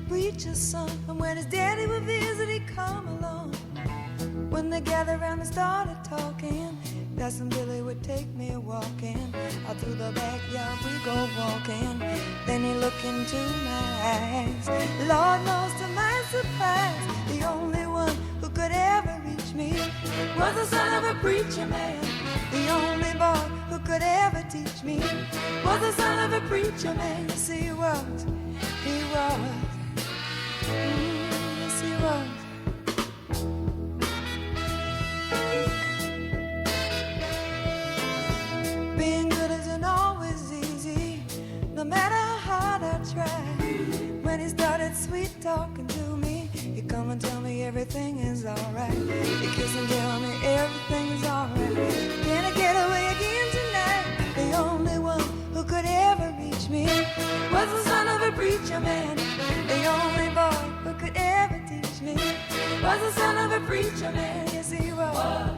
Preacher's son, and when his daddy would visit, he'd come along. When they gathered around and started talking, Cousin Billy would take me walking. Out through the backyard we go walking. Then he looked into my eyes. Lord knows to my surprise, the only one who could ever reach me was the son of a preacher man. The only boy who could ever teach me was the son of a preacher man. Yes, he was. He was. Yes, he was. Being good isn't always easy, no matter how hard I try. When he started sweet talking to me, he'd come and tell me everything is alright. He'd kiss and tell me everything is alright. Can I get away again tonight? The only one who could ever reach me was the son of a preacher man. The only boy who could ever teach me was the son of a preacher man. Yes, he was.